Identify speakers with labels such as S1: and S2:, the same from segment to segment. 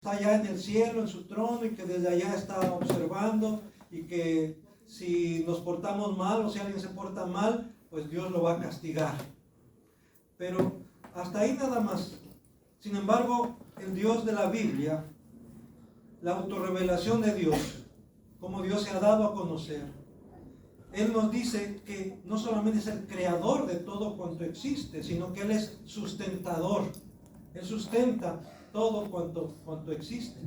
S1: está allá en el cielo, en su trono, y que desde allá está observando, y que si nos portamos mal, o si alguien se porta mal, pues Dios lo va a castigar. Pero hasta ahí nada más. Sin embargo, el Dios de la Biblia, la autorrevelación de Dios, como Dios se ha dado a conocer, Él nos dice que no solamente es el creador de todo cuanto existe, sino que Él es sustentador. Él sustenta todo cuanto existe.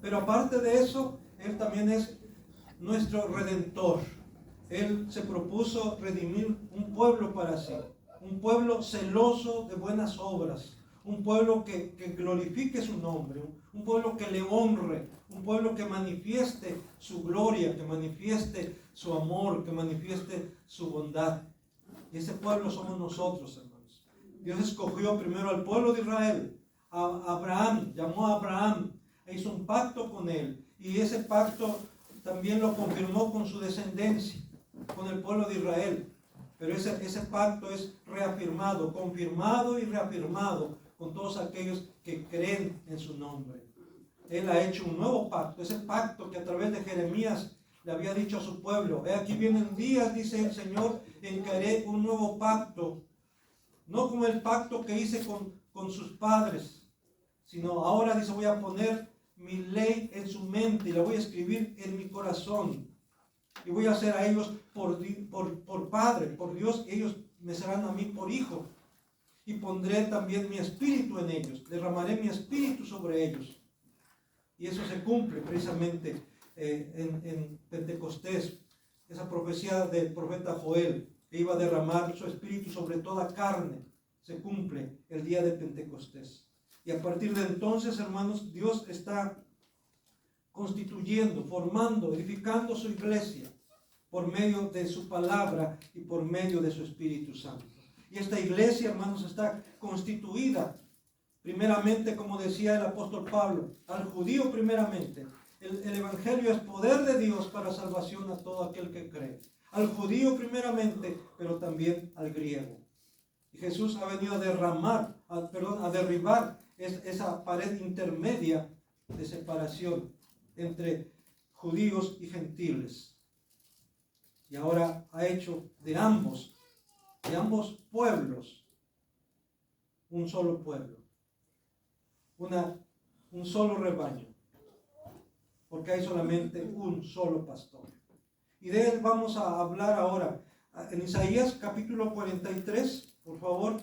S1: Pero aparte de eso, Él también es nuestro redentor. Él se propuso redimir un pueblo para sí, un pueblo celoso de buenas obras, un pueblo que glorifique su nombre, un pueblo que le honre, un pueblo que manifieste su gloria, que manifieste su amor, que manifieste su bondad. Y ese pueblo somos nosotros, hermanos. Dios escogió primero al pueblo de Israel, a Abraham, llamó a Abraham, e hizo un pacto con él, y ese pacto también lo confirmó con su descendencia, con el pueblo de Israel. Pero ese pacto es reafirmado, confirmado y reafirmado con todos aquellos que creen en su nombre. Él ha hecho un nuevo pacto, ese pacto que a través de Jeremías le había dicho a su pueblo: he aquí vienen días, dice el Señor, en que haré un nuevo pacto, no como el pacto que hice con sus padres, sino ahora dice: voy a poner mi ley en su mente y la voy a escribir en mi corazón, y voy a hacer a ellos por padre, por Dios, y ellos me serán a mí por hijo, y pondré también mi espíritu en ellos, derramaré mi espíritu sobre ellos. Y eso se cumple precisamente en Pentecostés, esa profecía del profeta Joel, que iba a derramar su espíritu sobre toda carne, se cumple el día de Pentecostés. Y a partir de entonces, hermanos, Dios está constituyendo, formando, edificando su iglesia por medio de su palabra y por medio de su Espíritu Santo. Y esta iglesia, hermanos, está constituida primeramente, como decía el apóstol Pablo, al judío primeramente. El evangelio es poder de Dios para salvación a todo aquel que cree. Al judío primeramente, pero también al griego. Y Jesús ha venido a derribar esa pared intermedia de separación entre judíos y gentiles. Y ahora ha hecho de ambos pueblos, un solo pueblo, un solo rebaño, porque hay solamente un solo pastor. Y de él vamos a hablar ahora en Isaías capítulo 43, por favor.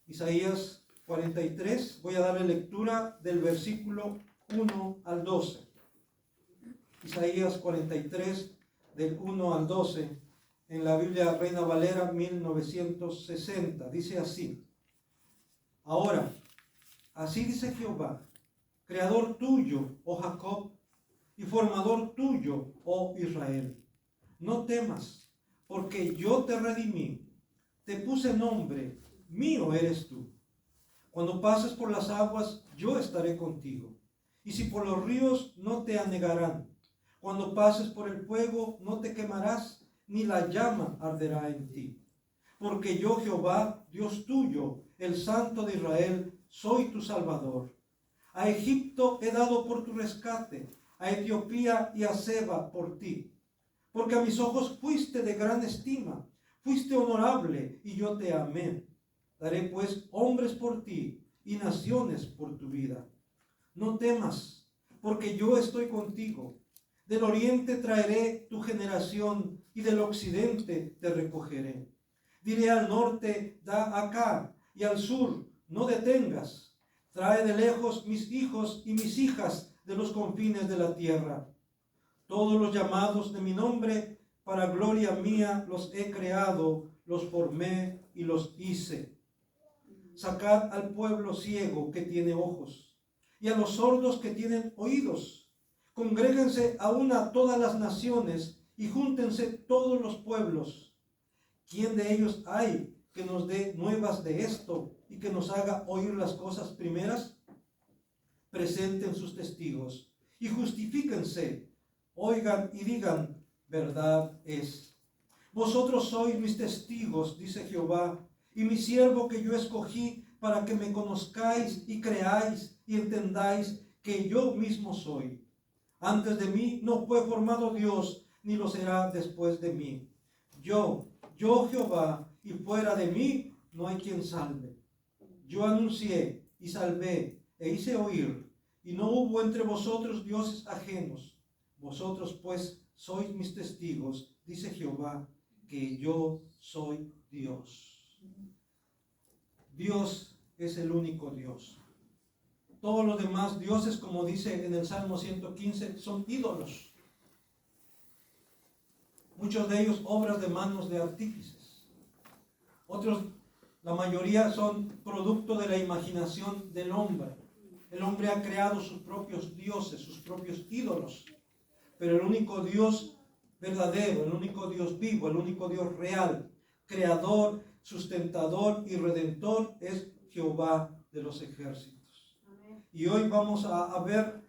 S1: Isaías 43, voy a darle lectura del versículo 1 al 12. Isaías 43, del 1 al 12, en la Biblia Reina Valera 1960, dice así: ahora, así dice Jehová, creador tuyo, oh Jacob, y formador tuyo, oh Israel. No temas, porque yo te redimí, te puse nombre, mío eres tú. Cuando pases por las aguas, yo estaré contigo, y si por los ríos, no te anegarán. Cuando pases por el fuego, no te quemarás, ni la llama arderá en ti. Porque yo, Jehová, Dios tuyo, el Santo de Israel, soy tu Salvador. A Egipto he dado por tu rescate, a Etiopía y a Seba por ti. Porque a mis ojos fuiste de gran estima, fuiste honorable, y yo te amé. Daré pues hombres por ti y naciones por tu vida. No temas, porque yo estoy contigo. Del oriente traeré tu generación, y del occidente te recogeré. Diré al norte, da acá, y al sur, no detengas. Trae de lejos mis hijos y mis hijas de los confines de la tierra. Todos los llamados de mi nombre, para gloria mía los he creado, los formé y los hice. Sacad al pueblo ciego que tiene ojos, y a los sordos que tienen oídos. Congréguense a una todas las naciones, y júntense todos los pueblos. ¿Quién de ellos hay que nos dé nuevas de esto y que nos haga oír las cosas primeras? Presenten sus testigos y justifíquense. Oigan y digan, verdad es. Vosotros sois mis testigos, dice Jehová, y mi siervo que yo escogí para que me conozcáis y creáis y entendáis que yo mismo soy. Antes de mí no fue formado Dios, ni lo será después de mí. Yo Jehová, y fuera de mí no hay quien salve. Yo anuncié y salvé e hice oír, y no hubo entre vosotros dioses ajenos. Vosotros pues sois mis testigos, dice Jehová, que yo soy Dios. Dios es el único Dios. Todos los demás dioses, como dice en el Salmo 115, son ídolos. Muchos de ellos obras de manos de artífices. Otros, la mayoría, son producto de la imaginación del hombre. El hombre ha creado sus propios dioses, sus propios ídolos. Pero el único Dios verdadero, el único Dios vivo, el único Dios real, creador, sustentador y redentor, es Jehová de los ejércitos. Y hoy vamos a ver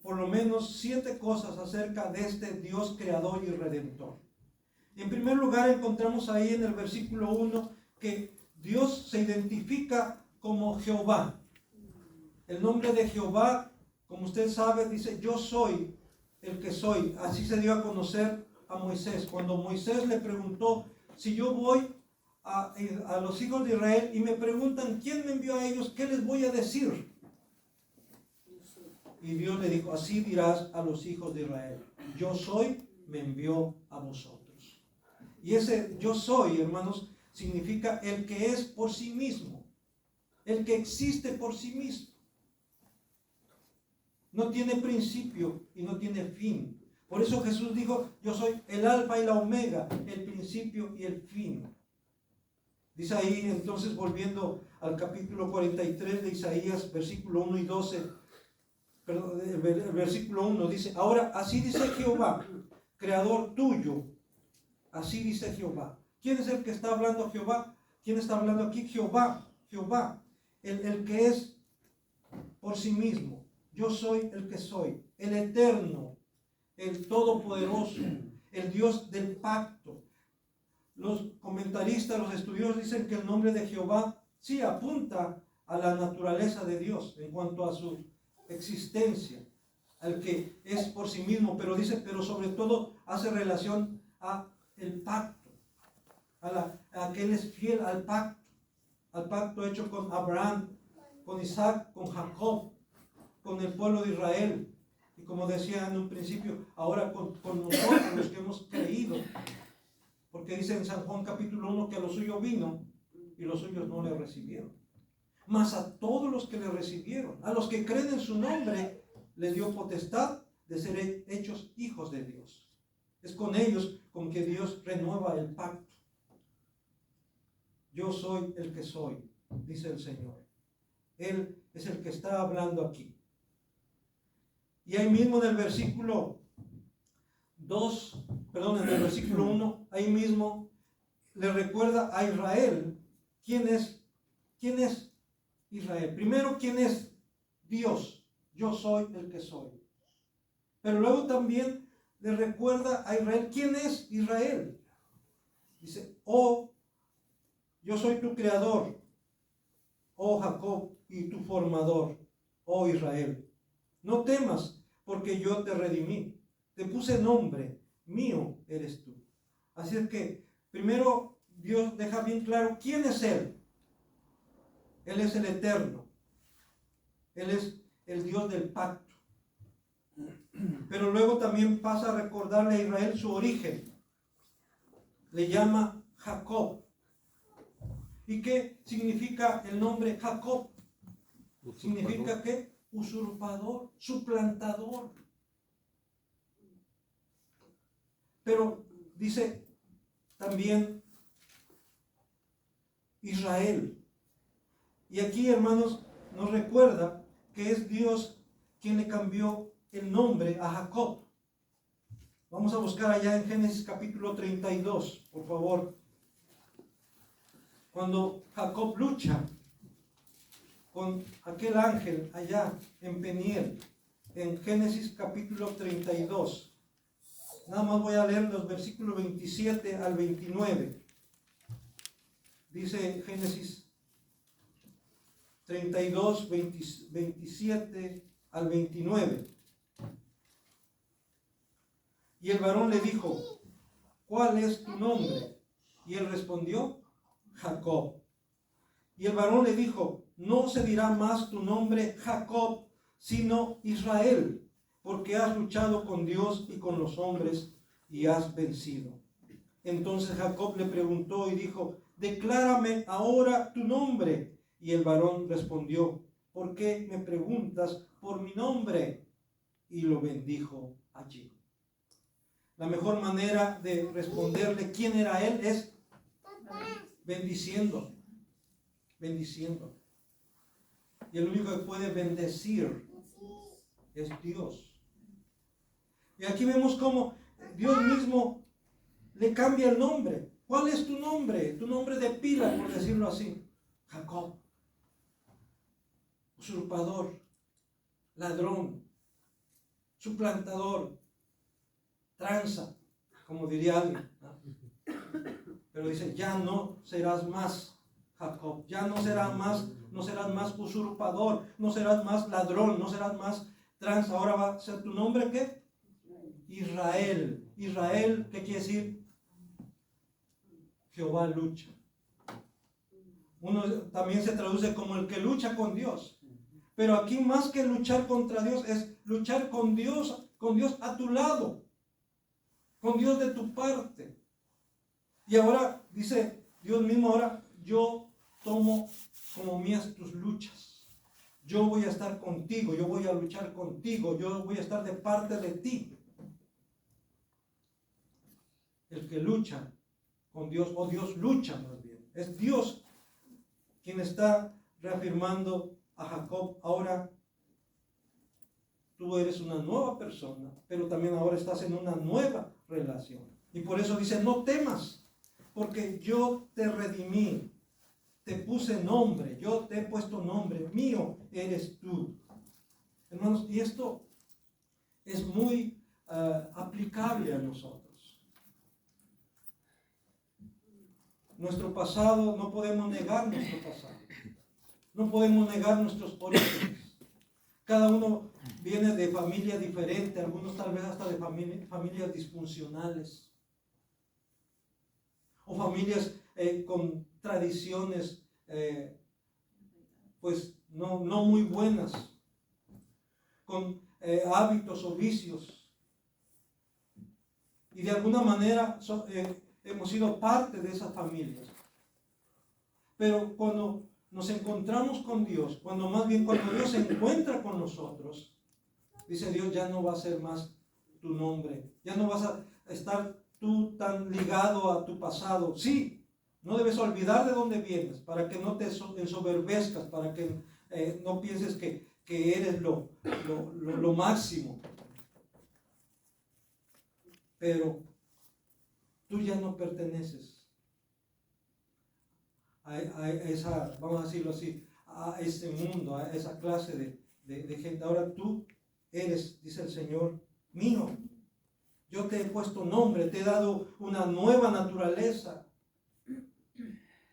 S1: por lo menos 7 cosas acerca de este Dios creador y redentor. En primer lugar, encontramos ahí en el versículo 1 que Dios se identifica como Jehová. El nombre de Jehová, como usted sabe, dice: yo soy el que soy. Así se dio a conocer a Moisés. Cuando Moisés le preguntó: si yo voy a los hijos de Israel y me preguntan quién me envió a ellos, ¿qué les voy a decir? Y Dios le dijo: así dirás a los hijos de Israel: yo soy, me envió a vosotros. Y ese yo soy, hermanos, significa el que es por sí mismo, el que existe por sí mismo. No tiene principio y no tiene fin. Por eso Jesús dijo: yo soy el alfa y la omega, el principio y el fin. Dice ahí, entonces, volviendo al capítulo 43 de Isaías, versículo 1 y 12, perdón, el versículo 1 dice: ahora así dice Jehová, creador tuyo. Así dice Jehová. ¿Quién es el que está hablando? Jehová. ¿Quién está hablando aquí? Jehová. Jehová. El que es por sí mismo. Yo soy el que soy. El eterno. El todopoderoso. El Dios del pacto. Los comentaristas, los estudiosos dicen que el nombre de Jehová sí apunta a la naturaleza de Dios en cuanto a su existencia, al que es por sí mismo, pero dice, pero sobre todo hace relación a el pacto, a que él es fiel al pacto hecho con Abraham, con Isaac, con Jacob, con el pueblo de Israel, y como decía en un principio, ahora con nosotros los que hemos creído, porque dice en San Juan capítulo 1 que a los suyos vino y los suyos no le recibieron. Mas a todos los que le recibieron, a los que creen en su nombre, les dio potestad de ser hechos hijos de Dios. Es con ellos con que Dios renueva el pacto. Yo soy el que soy, dice el Señor. Él es el que está hablando aquí. Y ahí mismo en el versículo 1, ahí mismo le recuerda a Israel quién es Israel. Primero, ¿quién es Dios? Yo soy el que soy. Pero luego también le recuerda a Israel quién es Israel. Dice: oh, yo soy tu creador, oh Jacob, y tu formador, oh Israel. No temas, porque yo te redimí. Te puse nombre, mío eres tú. Así es que primero Dios deja bien claro quién es Él. Él es el eterno. Él es el Dios del pacto. Pero luego también pasa a recordarle a Israel su origen. Le llama Jacob. ¿Y qué significa el nombre Jacob? Significa que usurpador, suplantador. Pero dice también Israel. Y aquí, hermanos, nos recuerda que es Dios quien le cambió el nombre a Jacob. Vamos a buscar allá en Génesis capítulo 32, por favor. Cuando Jacob lucha con aquel ángel allá en Peniel, en Génesis capítulo 32. Nada más voy a leer los versículos 27 al 29. Dice Génesis 32, 27 al 29. Y el varón le dijo, ¿cuál es tu nombre? Y él respondió, Jacob. Y el varón le dijo, no se dirá más tu nombre Jacob, sino Israel, porque has luchado con Dios y con los hombres y has vencido. Entonces Jacob le preguntó y dijo, declárame ahora tu nombre. Y el varón respondió, ¿por qué me preguntas por mi nombre? Y lo bendijo allí. La mejor manera de responderle quién era él es bendiciendo. Bendiciendo. Y el único que puede bendecir es Dios. Y aquí vemos cómo Dios mismo le cambia el nombre. ¿Cuál es tu nombre? Tu nombre de pila, por decirlo así. Jacob. Usurpador. Ladrón. Suplantador. Tranza, como diría alguien, ¿no? Pero dice, ya no serás más Jacob, ya no serás más usurpador, no serás más ladrón, no serás más tranza. Ahora va a ser tu nombre, ¿qué? Israel. Israel, ¿qué quiere decir? Jehová lucha. Uno también se traduce como el que lucha con Dios. Pero aquí más que luchar contra Dios es luchar con Dios a tu lado. Con Dios de tu parte. Y ahora dice Dios mismo, ahora yo tomo como mías tus luchas. Yo voy a estar contigo, yo voy a luchar contigo, yo voy a estar de parte de ti. El que lucha con Dios, o Dios lucha más bien. Es Dios quien está reafirmando a Jacob, ahora tú eres una nueva persona, pero también ahora estás en una nueva relación. Y por eso dice, no temas, porque yo te redimí, te puse nombre, yo te he puesto nombre, mío eres tú. Hermanos, y esto es muy aplicable a nosotros. Nuestro pasado, no podemos negar nuestro pasado. No podemos negar nuestros orígenes. Cada uno viene de familia diferente, algunos tal vez hasta de familias disfuncionales. O familias con tradiciones pues no muy buenas, con hábitos o vicios. Y de alguna manera hemos sido parte de esas familias. Pero cuando nos encontramos con Dios, cuando Dios se encuentra con nosotros, dice Dios, ya no va a ser más tu nombre, ya no vas a estar tú tan ligado a tu pasado. Sí, no debes olvidar de dónde vienes, para que no te ensoberbezcas, para que no pienses que eres lo máximo. Pero tú ya no perteneces a esa, vamos a decirlo así, a ese mundo, a esa clase de gente. Ahora tú eres, dice el Señor, mío. Yo te he puesto nombre, te he dado una nueva naturaleza.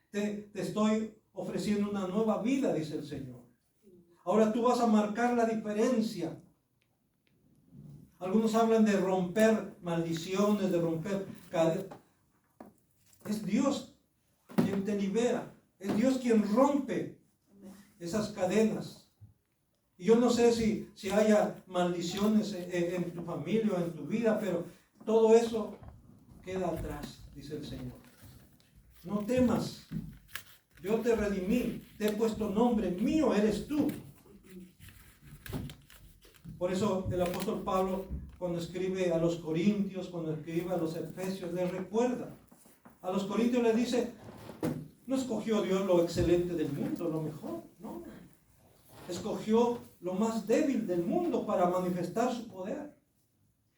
S1: Te estoy ofreciendo una nueva vida, dice el Señor. Ahora tú vas a marcar la diferencia. Algunos hablan de romper maldiciones, de romper cadenas. Es Dios quien te libera. Es Dios quien rompe esas cadenas. Y yo no sé si haya maldiciones en tu familia o en tu vida, pero todo eso queda atrás, dice el Señor. No temas. Yo te redimí, te he puesto nombre, mío eres tú. Por eso el apóstol Pablo, cuando escribe a los Corintios, cuando escribe a los Efesios, les recuerda. A los Corintios les dice, no escogió Dios lo excelente del mundo, lo mejor, no. Escogió lo más débil del mundo para manifestar su poder.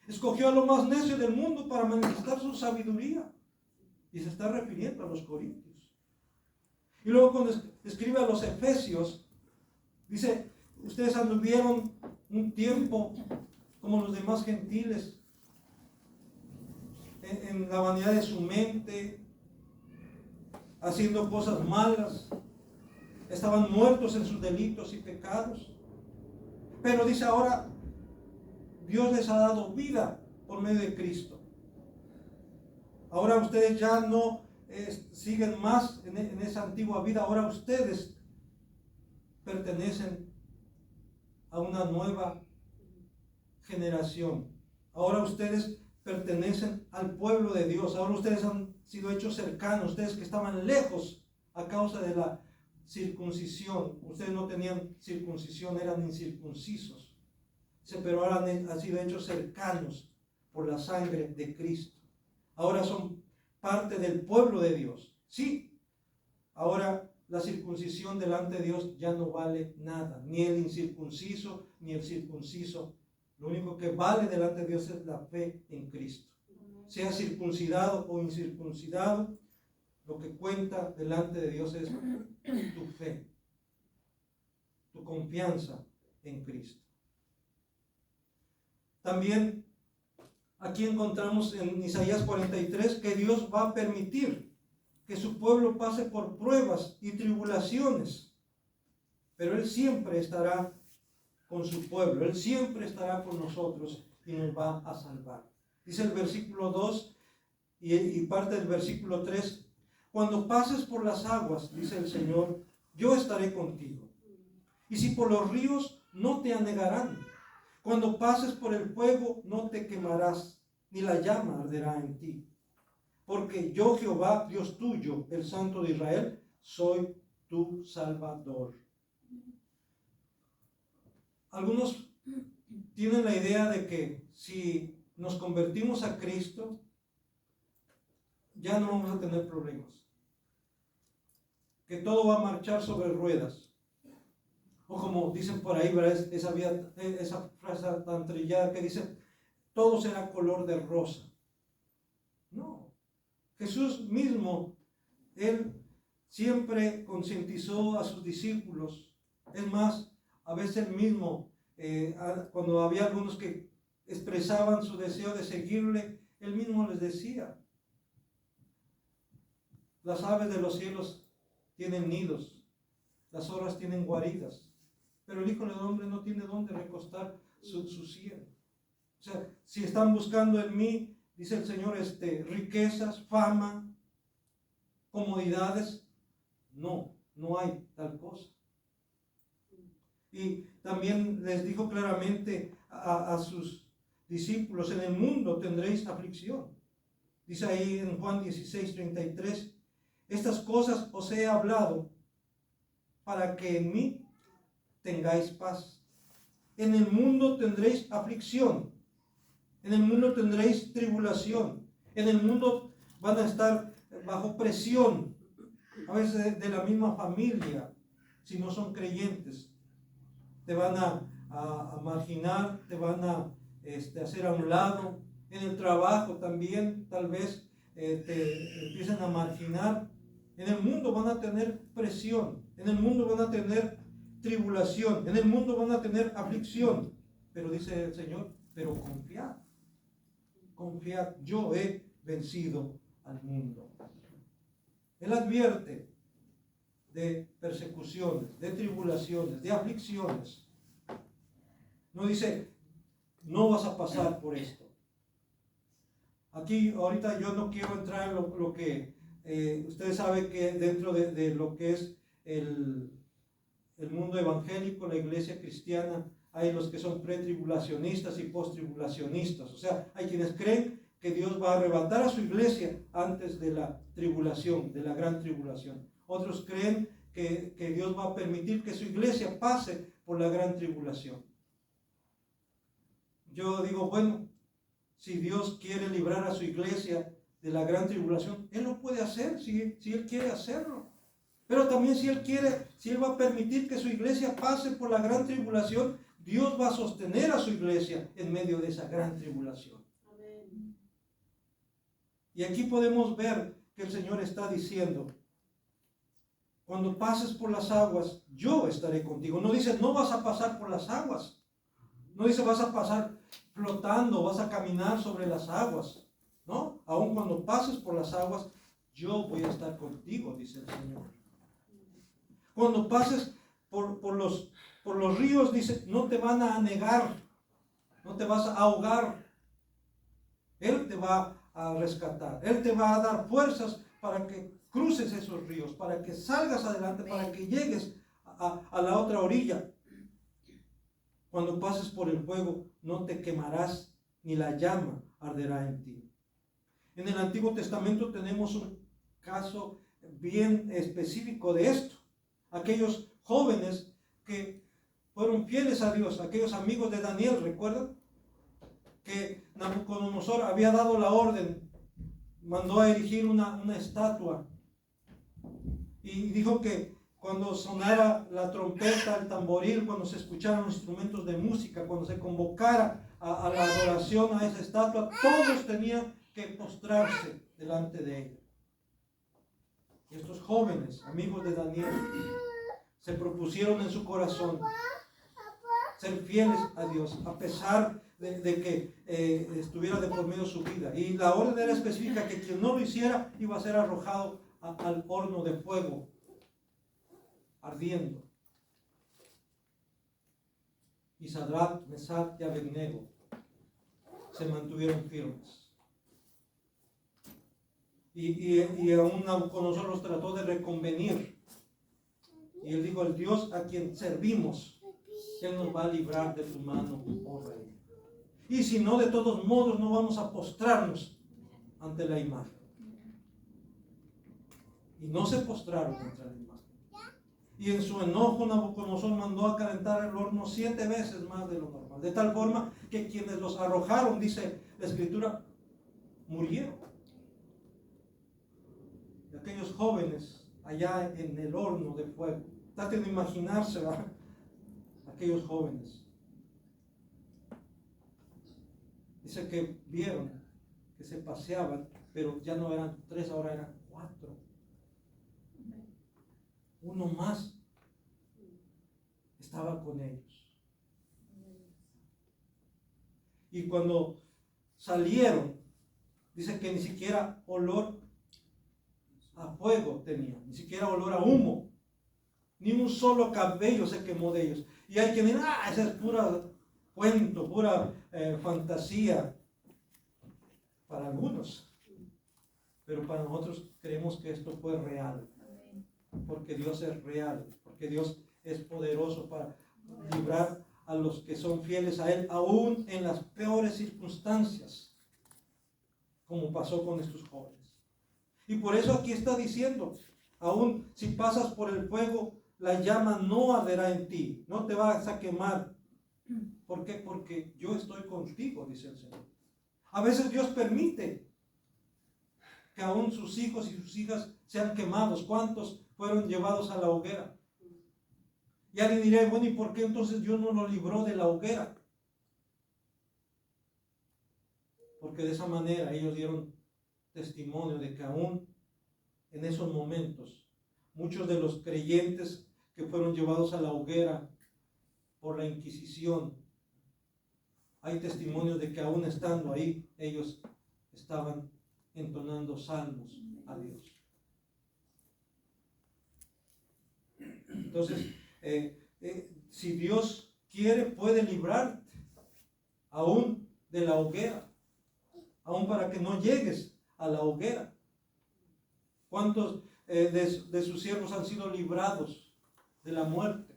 S1: Escogió a lo más necio del mundo para manifestar su sabiduría. Y se está refiriendo a los Corintios. Y luego cuando escribe a los Efesios, dice, ustedes anduvieron un tiempo como los demás gentiles, en la vanidad de su mente, haciendo cosas malas, estaban muertos en sus delitos y pecados. Pero dice ahora, Dios les ha dado vida por medio de Cristo. Ahora ustedes ya no siguen más en esa antigua vida. Ahora ustedes pertenecen a una nueva generación. Ahora ustedes pertenecen al pueblo de Dios. Ahora ustedes han sido hechos cercanos. Ustedes que estaban lejos a causa de la circuncisión. Ustedes no tenían circuncisión, eran incircuncisos. Pero ahora han sido hechos cercanos por la sangre de Cristo. Ahora son parte del pueblo de Dios. Sí, ahora la circuncisión delante de Dios ya no vale nada. Ni el incircunciso, ni el circunciso. Lo único que vale delante de Dios es la fe en Cristo. Sea circuncidado o incircuncidado, lo que cuenta delante de Dios es tu fe, tu confianza en Cristo. También aquí encontramos en Isaías 43 que Dios va a permitir que su pueblo pase por pruebas y tribulaciones, pero Él siempre estará con su pueblo, Él siempre estará con nosotros y nos va a salvar. Dice el versículo 2 y parte del versículo 3, cuando pases por las aguas, dice el Señor, yo estaré contigo. Y si por los ríos, no te anegarán. Cuando pases por el fuego, no te quemarás, ni la llama arderá en ti. Porque yo, Jehová, Dios tuyo, el Santo de Israel, soy tu Salvador. Algunos tienen la idea de que si nos convertimos a Cristo, ya no vamos a tener problemas. Que todo va a marchar sobre ruedas. O como dicen por ahí, ¿verdad? Esa frase tan trillada que dice, todo será color de rosa. No. Jesús mismo, Él siempre concientizó a sus discípulos. Es más, a veces Él mismo, cuando había algunos que expresaban su deseo de seguirle, Él mismo les decía, las aves de los cielos tienen nidos, las zorras tienen guaridas, pero el Hijo del Hombre no tiene dónde recostar su sien. O sea, si están buscando en mí, dice el Señor, riquezas, fama, comodidades, no hay tal cosa. Y también les dijo claramente a sus discípulos, en el mundo tendréis aflicción. Dice ahí en Juan 16:33, estas cosas os he hablado para que en mí tengáis paz. En el mundo tendréis aflicción. En el mundo tendréis tribulación. En el mundo van a estar bajo presión, a veces de la misma familia, si no son creyentes. Te van a marginar, te van a hacer a un lado. En el trabajo también, tal vez te empiezan a marginar. En el mundo van a tener presión. En el mundo van a tener tribulación. En el mundo van a tener aflicción. Pero dice el Señor, pero confiad. Confiad, yo he vencido al mundo. Él advierte de persecuciones, de tribulaciones, de aflicciones. No dice, no vas a pasar por esto. Aquí ahorita yo no quiero entrar en lo que ustedes saben que dentro de lo que es el mundo evangélico, la iglesia cristiana, hay los que son pretribulacionistas y posttribulacionistas. O sea, hay quienes creen que Dios va a arrebatar a su iglesia antes de la tribulación, de la gran tribulación. Otros creen que Dios va a permitir que su iglesia pase por la gran tribulación. Yo digo, bueno, si Dios quiere librar a su iglesia de la gran tribulación, Él lo puede hacer, si Él quiere hacerlo. Pero también si Él va a permitir que su iglesia pase por la gran tribulación, Dios va a sostener a su iglesia en medio de esa gran tribulación. Amén. Y aquí podemos ver que el Señor está diciendo, cuando pases por las aguas, yo estaré contigo. No dice, no vas a pasar por las aguas. No dice, vas a pasar flotando, vas a caminar sobre las aguas. No, aun cuando pases por las aguas, yo voy a estar contigo, dice el Señor. Cuando pases por los ríos, dice, no te van a anegar, no te vas a ahogar. Él te va a rescatar, Él te va a dar fuerzas para que cruces esos ríos, para que salgas adelante, para que llegues a la otra orilla. Cuando pases por el fuego, no te quemarás, ni la llama arderá en ti. En el Antiguo Testamento tenemos un caso bien específico de esto. Aquellos jóvenes que fueron fieles a Dios, aquellos amigos de Daniel, ¿recuerdan? Que Nabucodonosor había dado la orden, mandó a erigir una estatua y dijo que cuando sonara la trompeta, el tamboril, cuando se escucharan los instrumentos de música, cuando se convocara a la adoración a esa estatua, todos tenían que postrarse delante de ella. Y estos jóvenes, amigos de Daniel, se propusieron en su corazón ser fieles a Dios, a pesar de que estuviera de por medio su vida. Y la orden era específica, que quien no lo hiciera iba a ser arrojado al horno de fuego, ardiendo. Y Sadrach, Mesach y Abednego se mantuvieron firmes. Y aún Nabucodonosor los trató de reconvenir. Y él dijo, el Dios a quien servimos, Él nos va a librar de tu mano, oh rey. Y si no, de todos modos no vamos a postrarnos ante la imagen. Y no se postraron ante la imagen. Y en su enojo Nabucodonosor mandó a calentar el horno 7 veces más de lo normal. De tal forma que quienes los arrojaron, dice la Escritura, murieron. Y aquellos jóvenes allá en el horno de fuego. Traten de imaginarse, ¿verdad? Aquellos jóvenes. Dice que vieron que se paseaban, pero ya no eran 3, ahora eran 4. Uno más estaba con ellos. Y cuando salieron, dice que ni siquiera olor a fuego tenían, ni siquiera olor a humo, ni un solo cabello se quemó de ellos. Y hay quien dice, esa es pura cuento, pura fantasía para algunos, pero para nosotros creemos que esto fue real, porque Dios es real, porque Dios es poderoso para librar a los que son fieles a Él, aún en las peores circunstancias, como pasó con estos jóvenes. Y por eso aquí está diciendo, aún si pasas por el fuego, la llama no arderá en ti, no te vas a quemar. ¿Por qué? Porque yo estoy contigo, dice el Señor. A veces Dios permite que aún sus hijos y sus hijas sean quemados. ¿Cuántos fueron llevados a la hoguera? Y alguien dirá, bueno, ¿y por qué entonces Dios no lo libró de la hoguera? Porque de esa manera ellos dieron testimonio de que aún en esos momentos, muchos de los creyentes que fueron llevados a la hoguera por la Inquisición, hay testimonios de que aún estando ahí, ellos estaban entonando salmos a Dios. Entonces, si Dios quiere, puede librarte aún de la hoguera, aún para que no llegues a la hoguera. ¿Cuántos de sus siervos han sido librados de la muerte?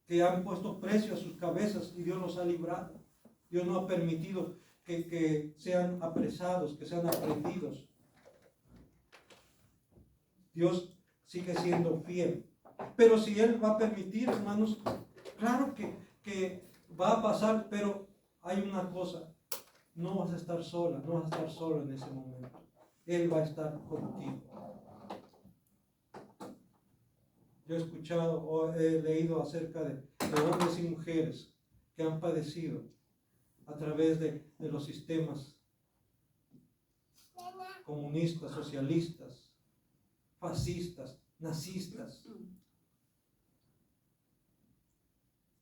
S1: Que han puesto precio a sus cabezas y Dios los ha librado. Dios no ha permitido que sean apresados, que sean aprehendidos. Dios sigue siendo fiel. Pero si Él va a permitir, hermanos, claro que va a pasar, pero hay una cosa, no vas a estar sola, no vas a estar solo en ese momento. Él va a estar contigo. Yo he escuchado o he leído acerca de hombres y mujeres que han padecido a través de los sistemas comunistas, socialistas, fascistas, nazistas.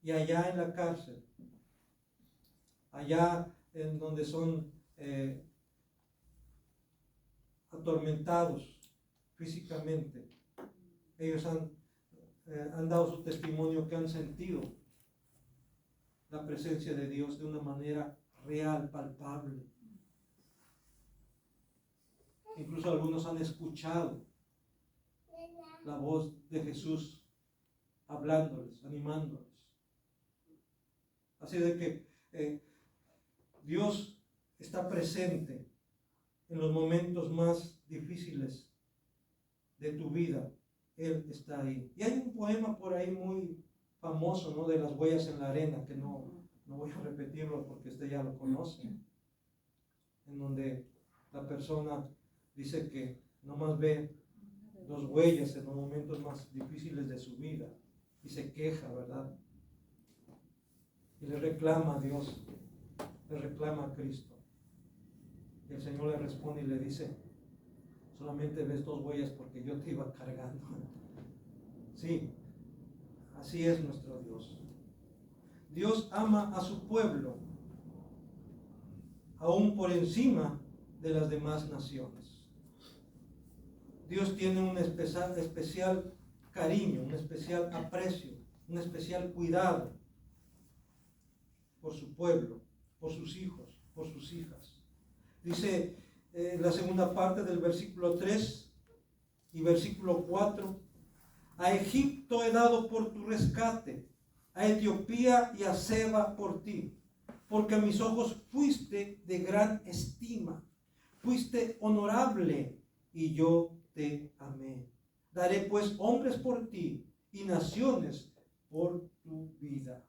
S1: Y allá en la cárcel, allá en donde son atormentados físicamente, ellos han han dado su testimonio que han sentido la presencia de Dios de una manera real, palpable. Incluso algunos han escuchado la voz de Jesús hablándoles, animándoles. Así de que Dios está presente en los momentos más difíciles de tu vida. Él está ahí. Y hay un poema por ahí muy famoso, ¿no? De las huellas en la arena, que no voy a repetirlo porque usted ya lo conoce, en donde la persona dice que nomás ve 2 huellas en los momentos más difíciles de su vida y se queja, ¿verdad? Y le reclama a Dios, le reclama a Cristo. Y el Señor le responde y le dice: solamente ves 2 huellas porque yo te iba cargando. Sí, así es nuestro Dios. Dios ama a su pueblo, aún por encima de las demás naciones. Dios tiene un especial cariño, un especial aprecio, un especial cuidado por su pueblo, por sus hijos, por sus hijas. Dice la segunda parte del versículo 3 y versículo 4: a Egipto he dado por tu rescate, a Etiopía y a Seba por ti, porque a mis ojos fuiste de gran estima, fuiste honorable y yo te amé. Daré pues hombres por ti y naciones por tu vida.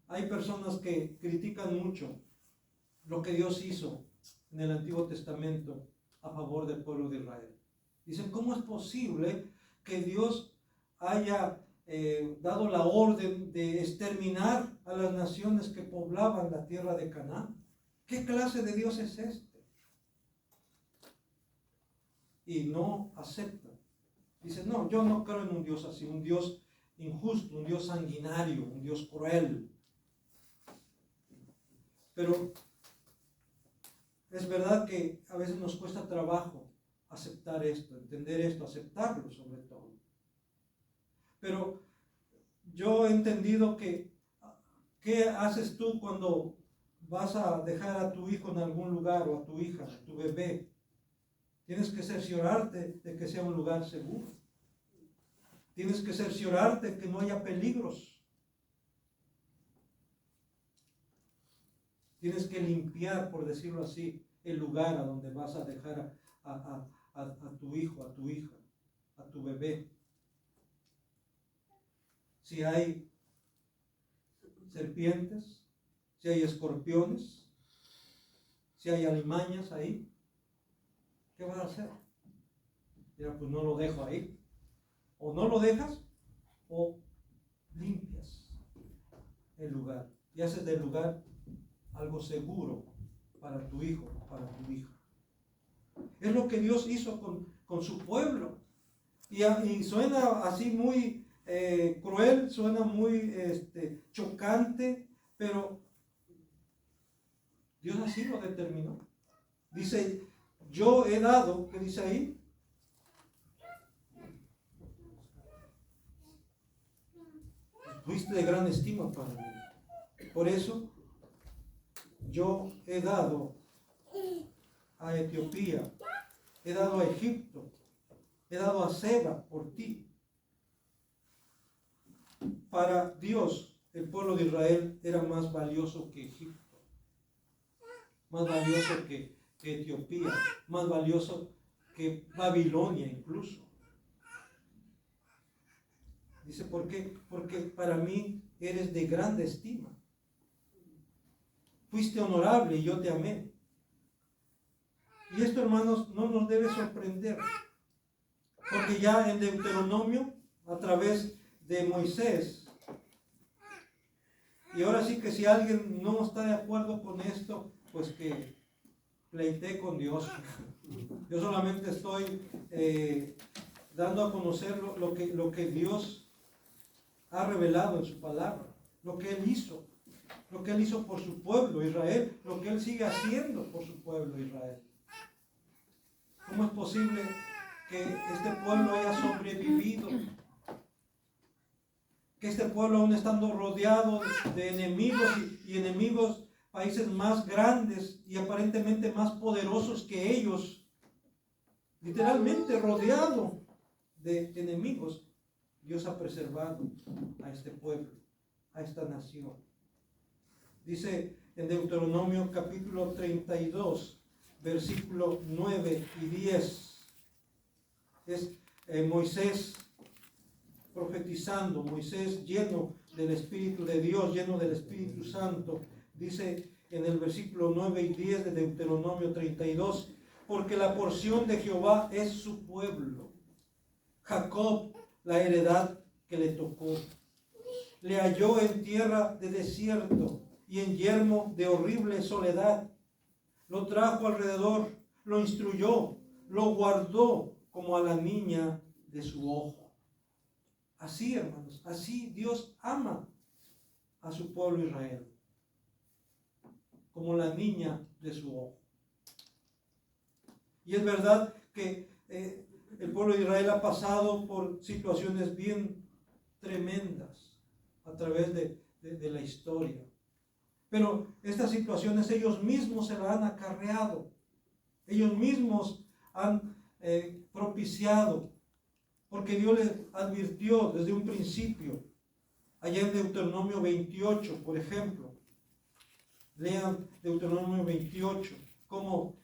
S1: Hay personas que critican mucho lo que Dios hizo en el Antiguo Testamento a favor del pueblo de Israel. Dicen: ¿cómo es posible que Dios haya dado la orden de exterminar a las naciones que poblaban la tierra de Canaán? ¿Qué clase de Dios es este? Y no aceptan. Dicen: no, yo no creo en un Dios así, un Dios injusto, un Dios sanguinario, un Dios cruel. Pero es verdad que a veces nos cuesta trabajo aceptar esto, entender esto, aceptarlo sobre todo. Pero yo he entendido que, ¿qué haces tú cuando vas a dejar a tu hijo en algún lugar, o a tu hija, a tu bebé? Tienes que cerciorarte de que sea un lugar seguro. Tienes que cerciorarte de que no haya peligros. Tienes que limpiar, por decirlo así, el lugar a donde vas a dejar a tu hijo, a tu hija, a tu bebé. Si hay serpientes, si hay escorpiones, si hay alimañas ahí, ¿qué vas a hacer? Mira, pues no lo dejo ahí. O no lo dejas, o limpias el lugar y haces del lugar algo seguro para tu hijo, para tu hija. Es lo que Dios hizo con su pueblo. Y suena así muy cruel, suena muy chocante, pero Dios así lo determinó. Dice: yo he dado, ¿qué dice ahí? Fuiste de gran estima para mí. Por eso yo he dado a Etiopía, he dado a Egipto, he dado a Seba por ti. Para Dios, el pueblo de Israel era más valioso que Egipto, más valioso que Etiopía, más valioso que Babilonia incluso. Dice: ¿por qué? Porque para mí eres de grande estima. Fuiste honorable y yo te amé. Y esto, hermanos, no nos debe sorprender, porque ya en Deuteronomio, a través de Moisés, y ahora sí que si alguien no está de acuerdo con esto, pues que pleitee con Dios. Yo solamente estoy dando a conocer lo que Dios ha revelado en su palabra, lo que Él hizo por su pueblo Israel, lo que Él sigue haciendo por su pueblo Israel. ¿Cómo es posible que este pueblo haya sobrevivido, que este pueblo, aún estando rodeado de enemigos y enemigos, países más grandes y aparentemente más poderosos que ellos, literalmente rodeado de enemigos, Dios ha preservado a este pueblo, a esta nación. Dice en Deuteronomio capítulo 32, versículo 9 y 10. Es Moisés profetizando, Moisés lleno del Espíritu de Dios, lleno del Espíritu Santo. Dice en el versículo 9 y 10 de Deuteronomio 32, porque la porción de Jehová es su pueblo, Jacob la heredad que le tocó. Le halló en tierra de desierto y en yermo de horrible soledad. Lo trajo alrededor, lo instruyó, lo guardó como a la niña de su ojo. Así, hermanos, así Dios ama a su pueblo Israel, como la niña de su ojo. Y es verdad que el pueblo de Israel ha pasado por situaciones bien tremendas a través de la historia. Pero estas situaciones ellos mismos se las han acarreado. Ellos mismos han propiciado. Porque Dios les advirtió desde un principio. Allá en Deuteronomio 28, por ejemplo. Lean Deuteronomio 28, cómo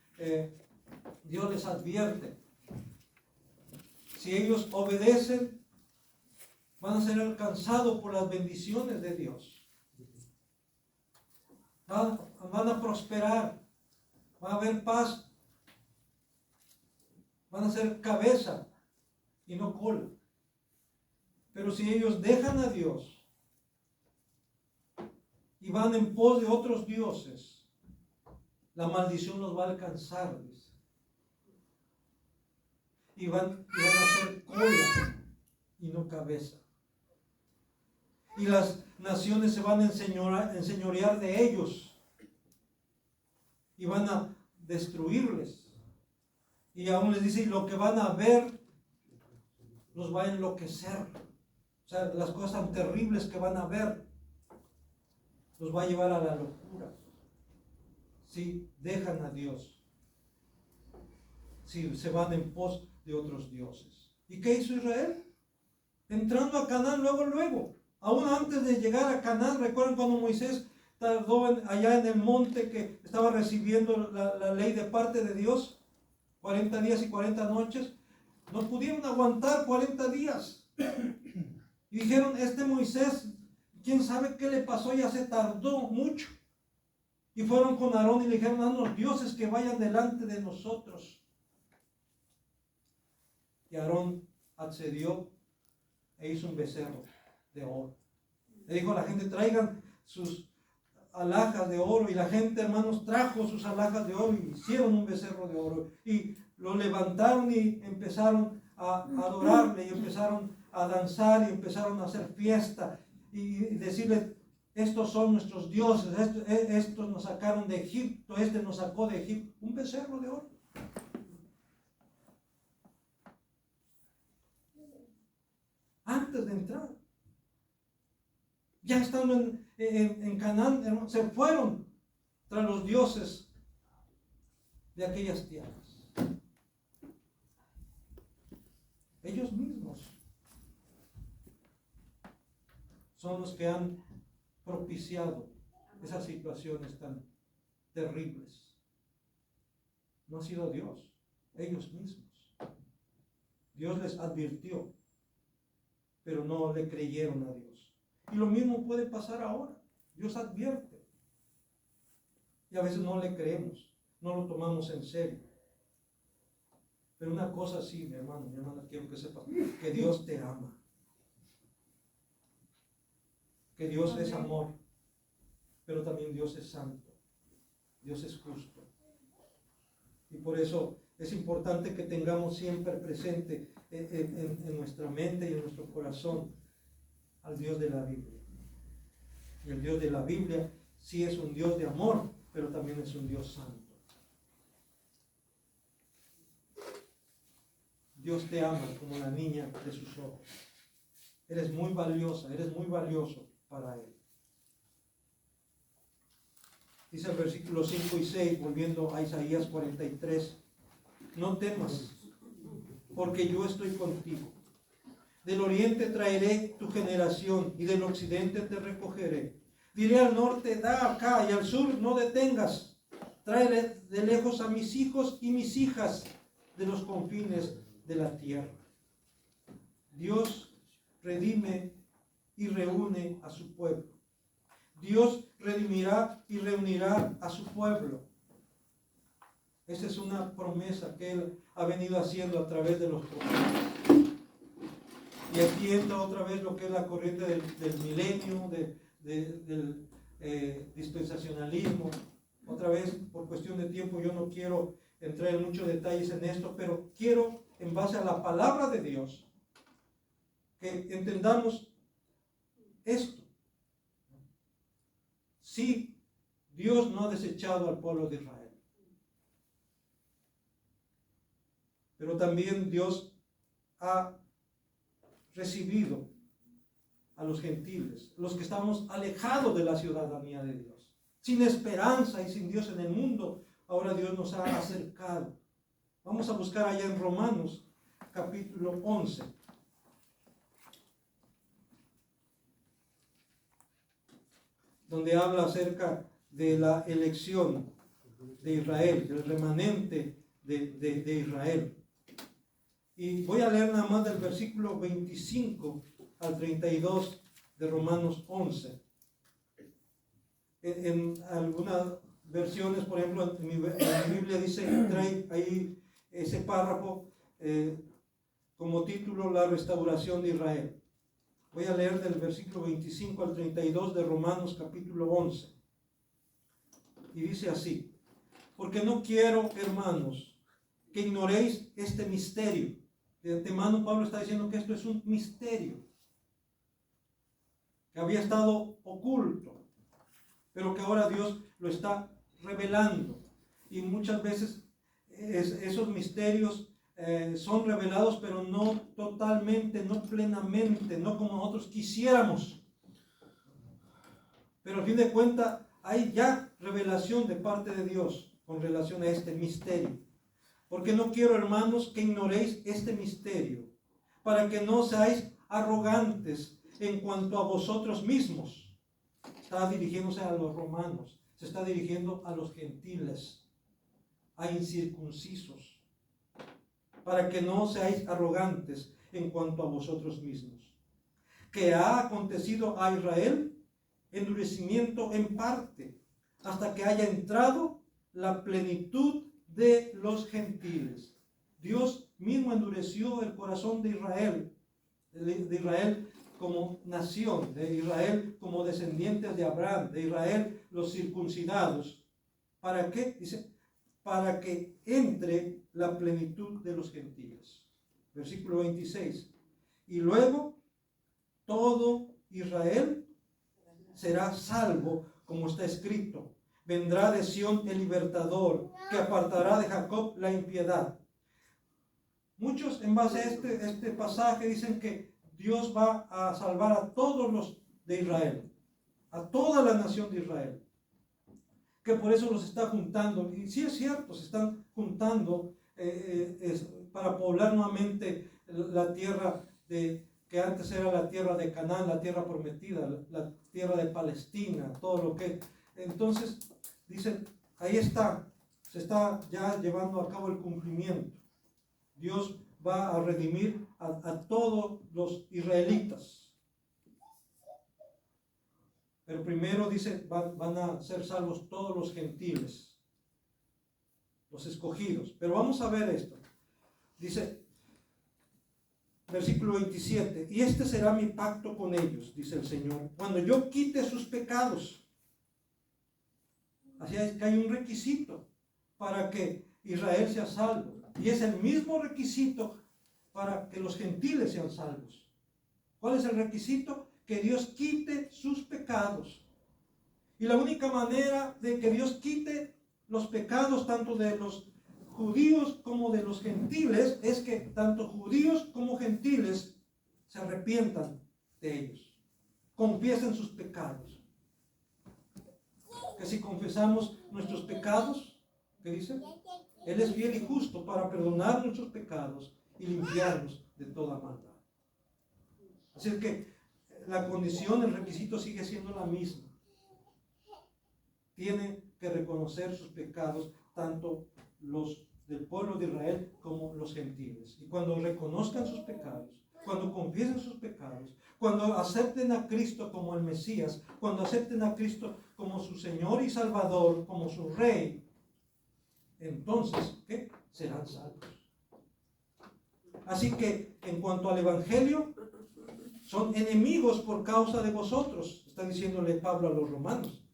S1: Dios les advierte. Si ellos obedecen, van a ser alcanzados por las bendiciones de Dios. Van a prosperar, va a haber paz, van a ser cabeza y no cola. Pero si ellos dejan a Dios y van en pos de otros dioses, la maldición los va a alcanzar, dice. Y van a ser cola y no cabeza. Y las naciones se van a enseñorear de ellos y van a destruirles. Y aún les dice, y lo que van a ver los va a enloquecer. O sea, las cosas tan terribles que van a ver los va a llevar a la locura. Si dejan a Dios, si se van en pos de otros dioses. ¿Y qué hizo Israel? Entrando a Canaán luego. Aún antes de llegar a Canaán, ¿recuerdan cuando Moisés tardó allá en el monte que estaba recibiendo la ley de parte de Dios? 40 días y 40 noches. No pudieron aguantar 40 días. Y dijeron, este Moisés, quién sabe qué le pasó, ya se tardó mucho. Y fueron con Aarón y le dijeron, haznos dioses que vayan delante de nosotros. Y Aarón accedió e hizo un becerro de oro. Le dijo a la gente, traigan sus alhajas de oro. Y la gente, hermanos, trajo sus alhajas de oro y hicieron un becerro de oro. Y lo levantaron y empezaron a adorarle y empezaron a danzar y empezaron a hacer fiesta y decirle, estos son nuestros dioses, estos nos sacaron de Egipto, este nos sacó de Egipto. Un becerro de oro. Antes de entrar. Ya estando en Canaán, hermanos, se fueron tras los dioses de aquellas tierras. Ellos mismos son los que han propiciado esas situaciones tan terribles. No ha sido Dios, ellos mismos. Dios les advirtió, pero no le creyeron a Dios. Y lo mismo puede pasar ahora. Dios advierte. Y a veces no le creemos, no lo tomamos en serio. Pero una cosa sí, mi hermano, mi hermana, quiero que sepas, que Dios te ama. Que Dios es amor, pero también Dios es santo. Dios es justo. Y por eso es importante que tengamos siempre presente en nuestra mente y en nuestro corazón al Dios de la Biblia. Y el Dios de la Biblia sí es un Dios de amor, pero también es un Dios santo. Dios te ama como la niña de sus ojos. Eres muy valiosa, eres muy valioso para Él. Dice el versículo 5 y 6, volviendo a Isaías 43. No temas, porque yo estoy contigo. Del oriente traeré tu generación, y del occidente te recogeré. Diré al norte, da acá, y al sur, no detengas. Traeré de lejos a mis hijos y mis hijas de los confines de la tierra. Dios redime y reúne a su pueblo. Dios redimirá y reunirá a su pueblo. Esa es una promesa que Él ha venido haciendo a través de los profetas. Y aquí entra otra vez lo que es la corriente del milenio, del dispensacionalismo. Otra vez, por cuestión de tiempo, yo no quiero entrar en muchos detalles en esto, pero quiero, en base a la palabra de Dios, que entendamos esto. Sí, Dios no ha desechado al pueblo de Israel. Pero también Dios ha recibido a los gentiles, los que estamos alejados de la ciudadanía de Dios, sin esperanza y sin Dios en el mundo. Ahora Dios nos ha acercado. Vamos a buscar allá en Romanos, capítulo 11. Donde habla acerca de la elección de Israel, del remanente de Israel. Y voy a leer nada más del versículo 25 al 32 de Romanos 11. En algunas versiones, por ejemplo, en mi Biblia dice, trae ahí ese párrafo como título, la restauración de Israel. Voy a leer del versículo 25 al 32 de Romanos capítulo 11. Y dice así: porque no quiero, hermanos, que ignoréis este misterio. De antemano Pablo está diciendo que esto es un misterio, que había estado oculto, pero que ahora Dios lo está revelando. Y muchas veces esos misterios son revelados, pero no totalmente, no plenamente, no como nosotros quisiéramos. Pero al fin de cuentas hay ya revelación de parte de Dios con relación a este misterio. Porque no quiero, hermanos, que ignoréis este misterio, para que no seáis arrogantes en cuanto a vosotros mismos. Está dirigiéndose a los romanos, se está dirigiendo a los gentiles, a incircuncisos, para que no seáis arrogantes en cuanto a vosotros mismos. Que ha acontecido a Israel endurecimiento en parte, hasta que haya entrado la plenitud de los gentiles. Dios mismo endureció el corazón de Israel como nación, de Israel como descendientes de Abraham, de Israel los circuncidados. ¿Para qué? Dice, para que entre la plenitud de los gentiles. Versículo 26. Y luego todo Israel será salvo, como está escrito. Vendrá de Sión el libertador, que apartará de Jacob la impiedad. Muchos en base a este pasaje dicen que Dios va a salvar a todos los de Israel, a toda la nación de Israel, que por eso los está juntando. Y sí es cierto, se están juntando para poblar nuevamente la tierra que antes era la tierra de Canaán, la tierra prometida, la tierra de Palestina, todo lo que... Entonces, dicen, ahí está, se está ya llevando a cabo el cumplimiento. Dios va a redimir a todos los israelitas. Pero primero dice, van a ser salvos todos los gentiles, los escogidos. Pero vamos a ver esto. Dice, versículo 27, y este será mi pacto con ellos, dice el Señor, cuando yo quite sus pecados. Así es que hay un requisito para que Israel sea salvo. Y es el mismo requisito para que los gentiles sean salvos. ¿Cuál es el requisito? Que Dios quite sus pecados. Y la única manera de que Dios quite los pecados tanto de los judíos como de los gentiles es que tanto judíos como gentiles se arrepientan de ellos, confiesen sus pecados. Que si confesamos nuestros pecados, ¿qué dice? Él es fiel y justo para perdonar nuestros pecados y limpiarnos de toda maldad. Así que la condición, el requisito sigue siendo la misma. Tiene que reconocer sus pecados, tanto los del pueblo de Israel como los gentiles. Y cuando reconozcan sus pecados, cuando confiesen sus pecados, cuando acepten a Cristo como el Mesías, cuando acepten a Cristo como su Señor y Salvador, como su Rey, entonces, ¿qué? Serán salvos. Así que, en cuanto al Evangelio, son enemigos por causa de vosotros, está diciéndole Pablo a los romanos.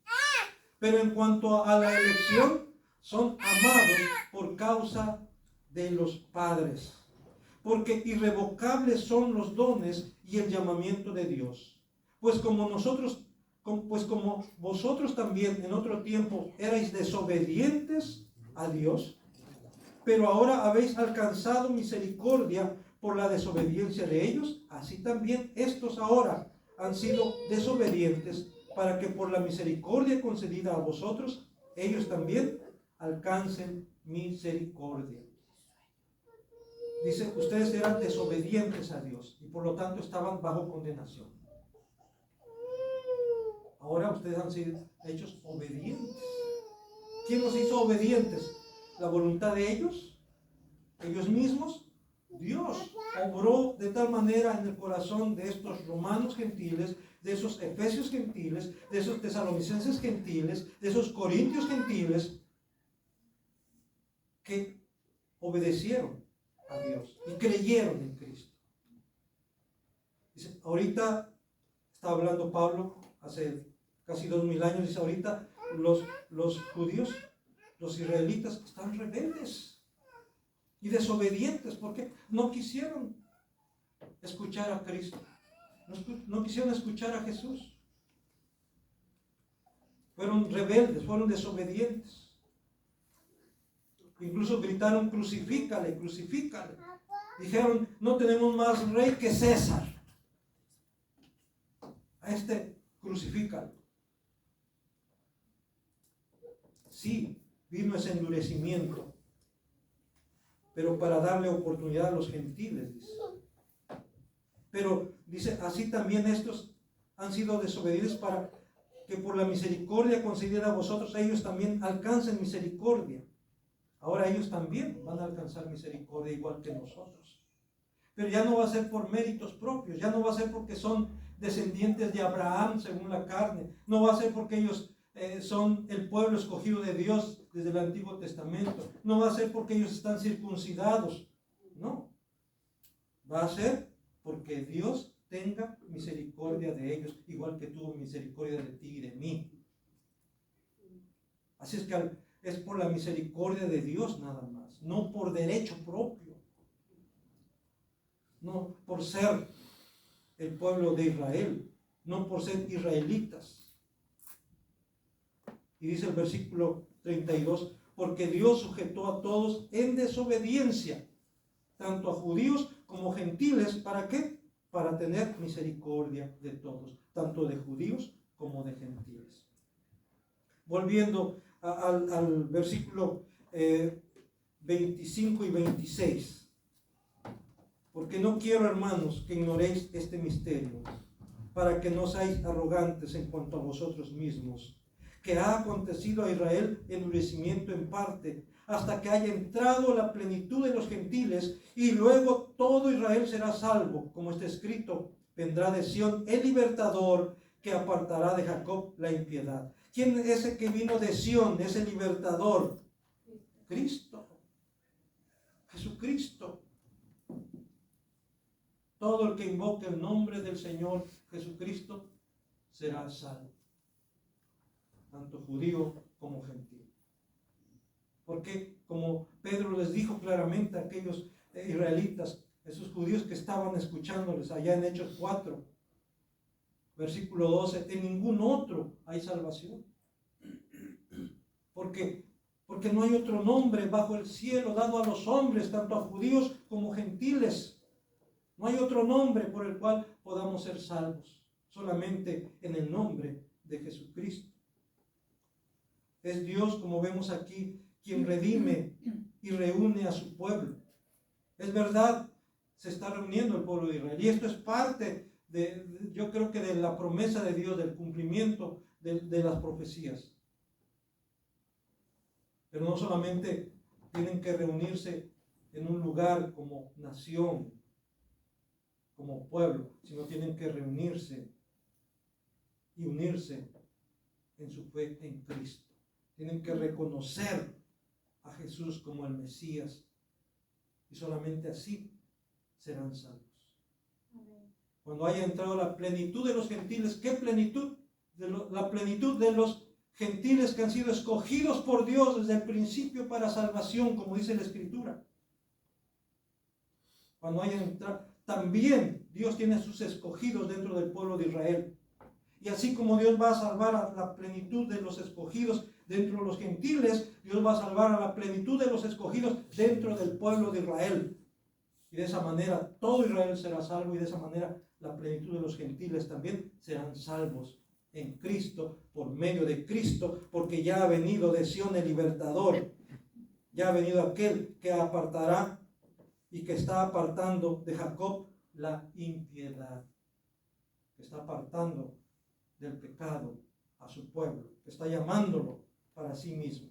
S1: Pero en cuanto a la elección, son amados por causa de los padres, porque irrevocables son los dones y el llamamiento de Dios. Pues como vosotros también en otro tiempo erais desobedientes a Dios, pero ahora habéis alcanzado misericordia por la desobediencia de ellos, así también estos ahora han sido desobedientes, para que por la misericordia concedida a vosotros, ellos también alcancen misericordia. Dice, ustedes eran desobedientes a Dios y por lo tanto estaban bajo condenación. Ahora ustedes han sido hechos obedientes. ¿Quién los hizo obedientes? ¿La voluntad de ellos? ¿Ellos mismos? Dios obró de tal manera en el corazón de estos romanos gentiles, de esos efesios gentiles, de esos tesalonicenses gentiles, de esos corintios gentiles, que obedecieron a Dios y creyeron en Cristo. Dice, ahorita está hablando Pablo, hace casi 2000 años, dice, ahorita los judíos, los israelitas están rebeldes y desobedientes porque no quisieron escuchar a Cristo, no quisieron escuchar a Jesús. Fueron rebeldes, fueron desobedientes. Incluso gritaron, crucifícale, crucifícale. Dijeron, no tenemos más rey que César. A este crucifícalo. Sí, vino ese endurecimiento, pero para darle oportunidad a los gentiles, dice. Pero dice, así también estos han sido desobedientes para que por la misericordia concedida a vosotros, ellos también alcancen misericordia. Ahora ellos también van a alcanzar misericordia igual que nosotros. Pero ya no va a ser por méritos propios, ya no va a ser porque son descendientes de Abraham según la carne, no va a ser porque ellos son el pueblo escogido de Dios desde el Antiguo Testamento, no va a ser porque ellos están circuncidados, no. Va a ser porque Dios tenga misericordia de ellos, igual que tuvo misericordia de ti y de mí. Así es que es por la misericordia de Dios nada más, no por derecho propio, no por ser el pueblo de Israel, no por ser israelitas. Y dice el versículo 32, porque Dios sujetó a todos en desobediencia, tanto a judíos como gentiles, ¿para qué? Para tener misericordia de todos, tanto de judíos como de gentiles. Volviendo al versículo 25 y 26. Porque no quiero, hermanos, que ignoréis este misterio, para que no seáis arrogantes en cuanto a vosotros mismos, que ha acontecido a Israel endurecimiento en parte, hasta que haya entrado la plenitud de los gentiles, y luego todo Israel será salvo, como está escrito, vendrá de Sión el libertador, que apartará de Jacob la impiedad. ¿Quién es ese que vino de Sión, ese libertador? Cristo, Jesucristo. Todo el que invoque el nombre del Señor Jesucristo será salvo, tanto judío como gentil. Porque, como Pedro les dijo claramente a aquellos israelitas, esos judíos que estaban escuchándoles allá en Hechos 4, versículo 12, en ningún otro hay salvación. Porque Porque no hay otro nombre bajo el cielo dado a los hombres, tanto a judíos como gentiles. No hay otro nombre por el cual podamos ser salvos, solamente en el nombre de Jesucristo. Es Dios, como vemos aquí, quien redime y reúne a su pueblo. Es verdad, se está reuniendo el pueblo de Israel. Y esto es parte yo creo que de la promesa de Dios, del cumplimiento de las profecías. Pero no solamente tienen que reunirse en un lugar como nación, como pueblo, sino tienen que reunirse y unirse en su fe en Cristo. Tienen que reconocer a Jesús como el Mesías y solamente así serán salvos. Cuando haya entrado la plenitud de los gentiles, ¿qué plenitud? La plenitud de los gentiles que han sido escogidos por Dios desde el principio para salvación, como dice la Escritura. Cuando haya entrado, también Dios tiene sus escogidos dentro del pueblo de Israel. Y así como Dios va a salvar a la plenitud de los escogidos dentro de los gentiles, Dios va a salvar a la plenitud de los escogidos dentro del pueblo de Israel. Y de esa manera todo Israel será salvo, y de esa manera la plenitud de los gentiles también serán salvos en Cristo, por medio de Cristo, porque ya ha venido de Sión el libertador. Ya ha venido aquel que apartará y que está apartando de Jacob la impiedad, que está apartando del pecado a su pueblo, que está llamándolo para sí mismo.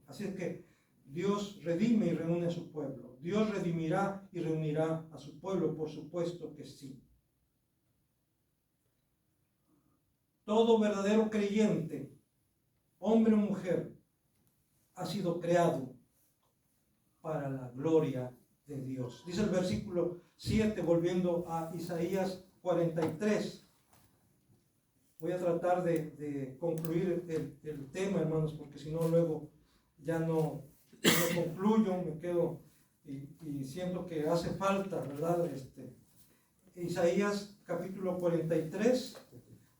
S1: Así es que Dios redime y reúne a su pueblo. Dios redimirá y reunirá a su pueblo, por supuesto que sí. Todo verdadero creyente, hombre o mujer, ha sido creado para la gloria de Dios. Dice el versículo 7, volviendo a Isaías 43. Voy a tratar de concluir el tema, hermanos, porque si no luego ya no concluyo, me quedo y siento que hace falta, ¿verdad? Isaías capítulo 43,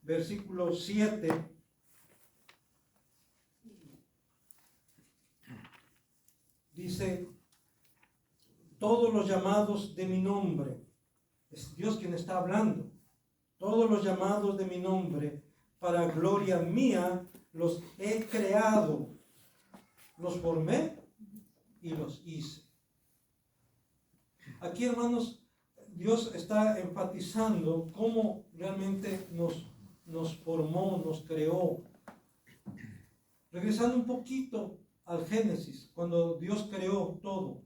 S1: versículo 7. Dice: todos los llamados de mi nombre, es Dios quien está hablando, todos los llamados de mi nombre, para gloria mía, los he creado, los formé y los hice. Aquí, hermanos, Dios está enfatizando cómo realmente nos formó, nos creó. Regresando un poquito al Génesis, cuando Dios creó todo.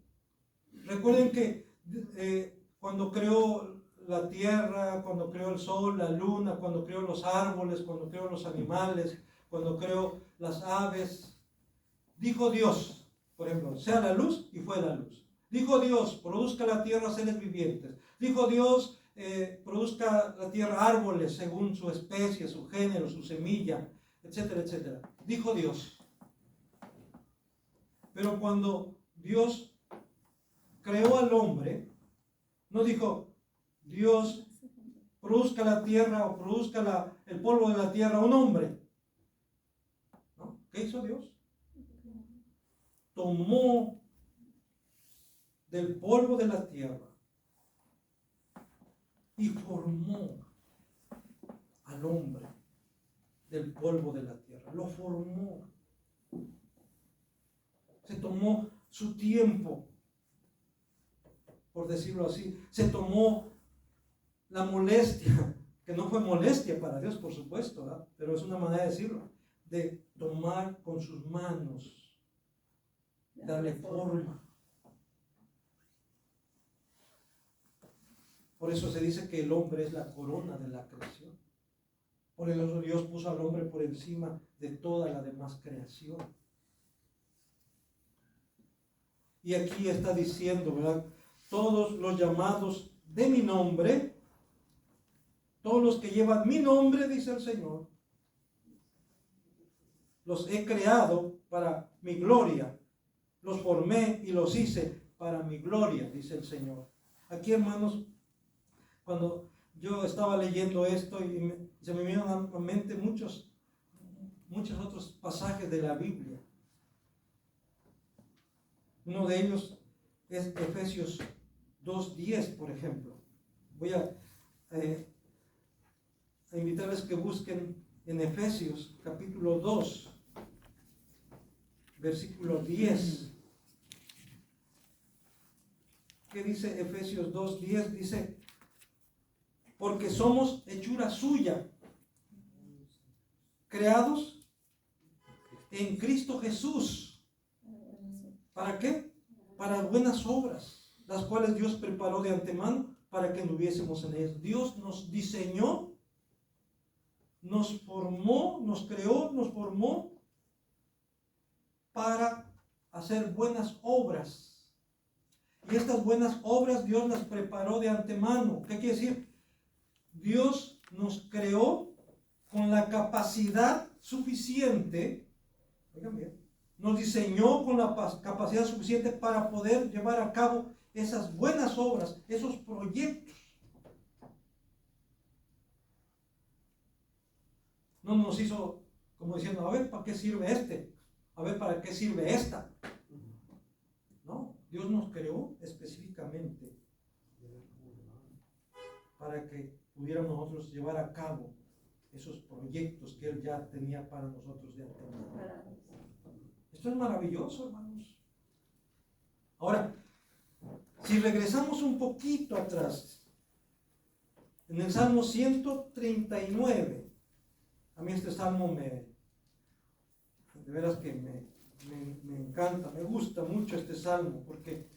S1: Recuerden que cuando creó la tierra, cuando creó el sol, la luna, cuando creó los árboles, cuando creó los animales, cuando creó las aves, dijo Dios, por ejemplo, sea la luz, y fue la luz. Dijo Dios, produzca la tierra seres vivientes. Dijo Dios, produzca la tierra árboles según su especie, su género, su semilla, etcétera, etcétera. Dijo Dios. Pero cuando Dios creó al hombre, no dijo: Dios, produzca la tierra o produzca el polvo de la tierra un hombre. ¿No? ¿Qué hizo Dios? Tomó del polvo de la tierra y formó al hombre del polvo de la tierra. Lo formó. Se tomó su tiempo, por decirlo así. Se tomó la molestia, que no fue molestia para Dios, por supuesto, ¿verdad? Pero es una manera de decirlo, de tomar con sus manos, darle forma. Por eso se dice que el hombre es la corona de la creación. Por eso Dios puso al hombre por encima de toda la demás creación. Y aquí está diciendo, ¿verdad? Todos los llamados de mi nombre, todos los que llevan mi nombre, dice el Señor, los he creado para mi gloria. Los formé y los hice para mi gloria, dice el Señor. Aquí, hermanos, cuando yo estaba leyendo esto y se me vinieron a mente muchos otros pasajes de la Biblia. Uno de ellos es Efesios 2:10, por ejemplo. Voy a invitarles que busquen en Efesios capítulo 2, versículo 10. ¿Qué dice Efesios 2:10? Dice, porque somos hechura suya, creados en Cristo Jesús. ¿Para qué? Para buenas obras, las cuales Dios preparó de antemano para que anduviésemos en ellas. Dios nos diseñó, nos formó, nos creó, nos formó para hacer buenas obras. Y estas buenas obras Dios las preparó de antemano. ¿Qué quiere decir? Dios nos creó con la capacidad suficiente, oigan bien, nos diseñó con la capacidad suficiente para poder llevar a cabo esas buenas obras, esos proyectos. No nos hizo como diciendo, a ver, ¿para qué sirve este? A ver, ¿para qué sirve esta? No, Dios nos creó específicamente para que pudiéramos nosotros llevar a cabo esos proyectos que Él ya tenía para nosotros de antemano. Esto es maravilloso, hermanos. Ahora, si regresamos un poquito atrás, en el Salmo 139, a mí este salmo de veras que me encanta, me gusta mucho este salmo, porque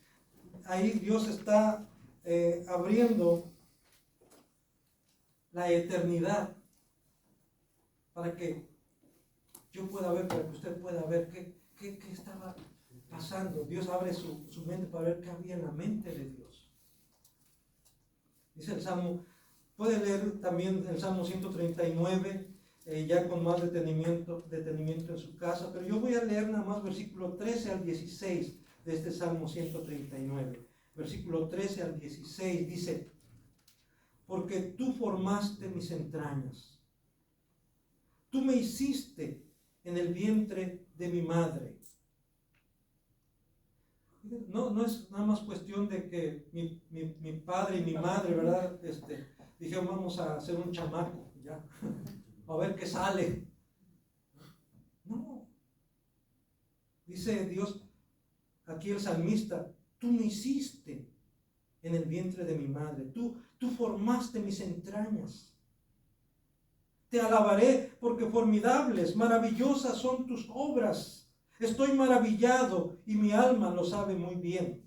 S1: ahí Dios está abriendo la eternidad para que yo pueda ver, para que usted pueda ver qué estaba pasando. Dios abre su mente para ver qué había en la mente de Dios. Dice el Salmo, puede leer también el Salmo 139, ya con más detenimiento en su casa, pero yo voy a leer nada más versículo 13 al 16 de este Salmo 139. Versículo 13 al 16 dice, porque tú formaste mis entrañas, tú me hiciste en el vientre de mi madre. No es nada más cuestión de que mi padre y mi madre, ¿verdad? Dijeron, vamos a hacer un chamaco, ya, a ver qué sale. No. Dice Dios, aquí el salmista, tú me hiciste en el vientre de mi madre, tú formaste mis entrañas. Te alabaré porque formidables, maravillosas son tus obras. Estoy maravillado y mi alma lo sabe muy bien.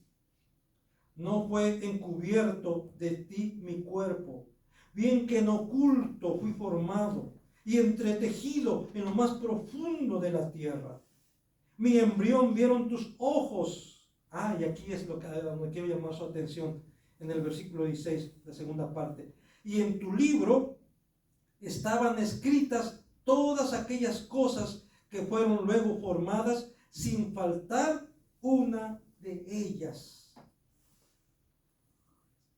S1: No fue encubierto de ti mi cuerpo, bien que en oculto fui formado y entretejido en lo más profundo de la tierra. Mi embrión vieron tus ojos. Y aquí es donde quiero llamar su atención, en el versículo 16, la segunda parte. Y en tu libro estaban escritas todas aquellas cosas que fueron luego formadas, sin faltar una de ellas.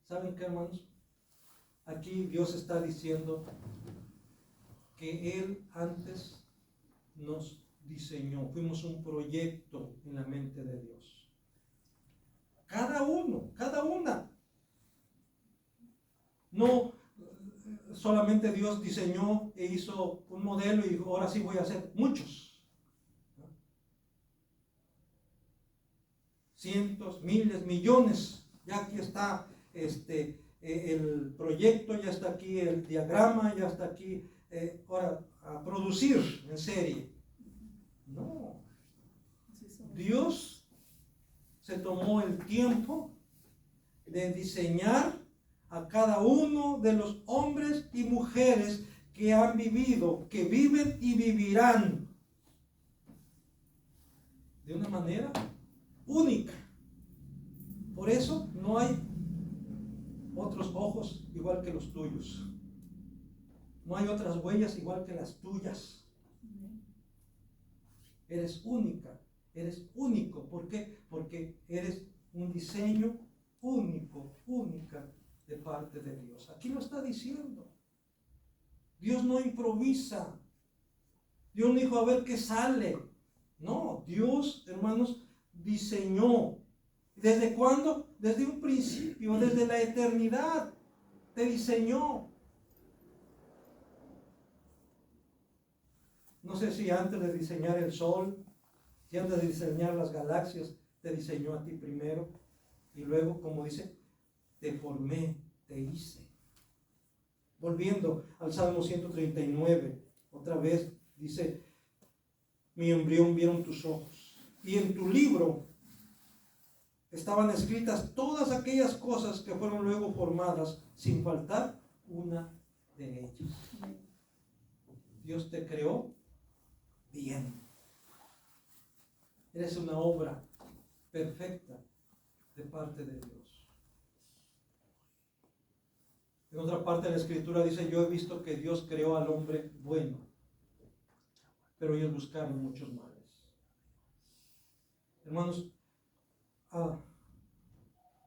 S1: ¿Saben qué, hermanos? Aquí Dios está diciendo que Él antes nos diseñó, fuimos un proyecto en la mente de Dios. Cada uno, cada una. No solamente Dios diseñó e hizo un modelo y dijo, ahora sí voy a hacer muchos. Cientos, miles, millones. Ya aquí está el proyecto, ya está aquí el diagrama, ya está aquí, ahora a producir en serie. No. Dios se tomó el tiempo de diseñar a cada uno de los hombres y mujeres que han vivido, que viven y vivirán de una manera única. Por eso no hay otros ojos igual que los tuyos. No hay otras huellas igual que las tuyas. Eres única, eres único. ¿Por qué? Porque eres un diseño único, única de parte de Dios. Aquí lo está diciendo. Dios no improvisa. Dios no dijo a ver qué sale. No, Dios, hermanos, diseñó. ¿Desde cuándo? Desde un principio, desde la eternidad, te diseñó. No sé si antes de diseñar el sol, si antes de diseñar las galaxias, te diseñó a ti primero. Y luego, como dice, te formé, te hice. Volviendo al Salmo 139, otra vez dice, mi embrión vieron tus ojos. Y en tu libro estaban escritas todas aquellas cosas que fueron luego formadas, sin faltar una de ellas. Dios te creó bien. Eres una obra perfecta de parte de Dios. En otra parte de la Escritura dice, yo he visto que Dios creó al hombre bueno, pero ellos buscaron muchos males. Hermanos,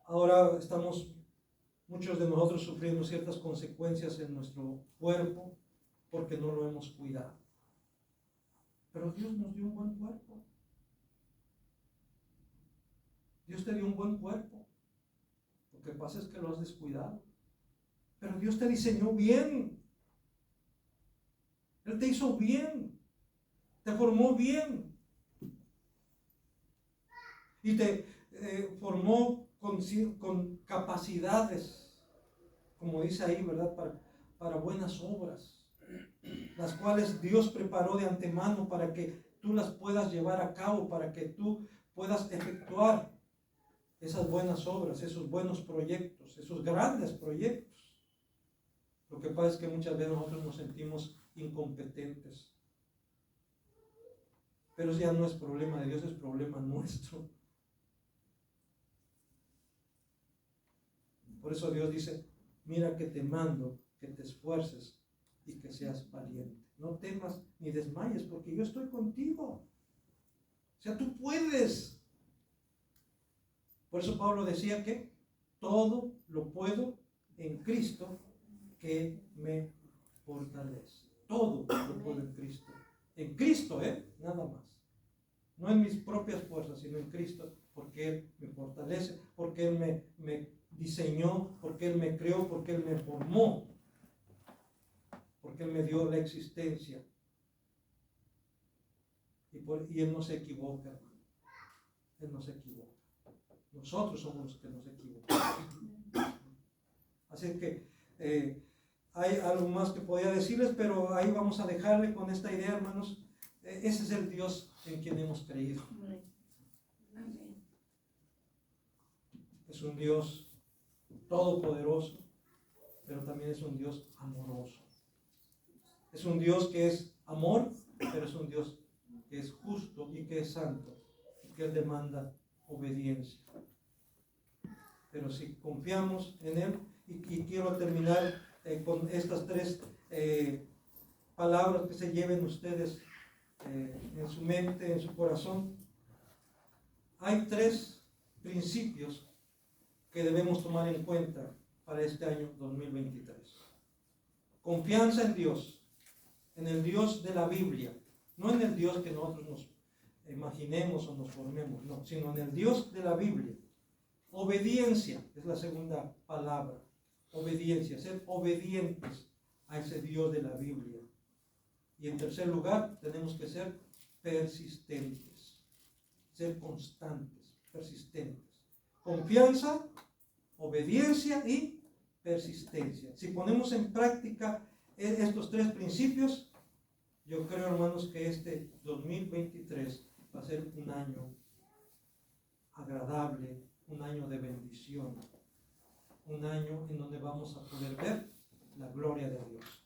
S1: ahora estamos, muchos de nosotros sufriendo ciertas consecuencias en nuestro cuerpo porque no lo hemos cuidado. Pero Dios nos dio un buen cuerpo. Dios te dio un buen cuerpo. Lo que pasa es que lo has descuidado. Pero Dios te diseñó bien. Él te hizo bien. Te formó bien. Y te formó con capacidades, como dice ahí, ¿verdad? Para buenas obras, las cuales Dios preparó de antemano para que tú las puedas llevar a cabo, para que tú puedas efectuar esas buenas obras, esos buenos proyectos, esos grandes proyectos. Lo que pasa es que muchas veces nosotros nos sentimos incompetentes. Pero eso ya no es problema de Dios, es problema nuestro. Por eso Dios dice, mira que te mando, que te esfuerces y que seas valiente. No temas ni desmayes, porque yo estoy contigo. O sea, tú puedes. Por eso Pablo decía que todo lo puedo en Cristo que me fortalece. Todo lo puedo en Cristo. En Cristo, nada más. No en mis propias fuerzas, sino en Cristo, porque Él me fortalece, porque Él me diseñó, porque Él me creó, porque Él me formó, porque Él me dio la existencia. Y Él no se equivoca, hermano. Él no se equivoca. Nosotros somos los que nos equivocamos. Así que hay algo más que podía decirles, pero ahí vamos a dejarle con esta idea, hermanos. Ese es el Dios en quien hemos creído. Es un Dios todopoderoso, pero también es un Dios amoroso. Es un Dios que es amor, pero es un Dios que es justo y que es santo, y que Él demanda obediencia. Pero si confiamos en Él, y quiero terminar con estas tres palabras que se lleven ustedes en su mente, en su corazón. Hay tres principios que debemos tomar en cuenta para este año 2023. Confianza en Dios, en el Dios de la Biblia, no en el Dios que nosotros nos imaginemos o nos formemos, no, sino en el Dios de la Biblia. Obediencia es la segunda palabra. Obediencia, ser obedientes a ese Dios de la Biblia. Y en tercer lugar, tenemos que ser persistentes, ser constantes, persistentes. Confianza, obediencia y persistencia. Si ponemos en práctica estos tres principios, yo creo, hermanos, que este 2023 va a ser un año agradable, un año de bendición, un año en donde vamos a poder ver la gloria de Dios.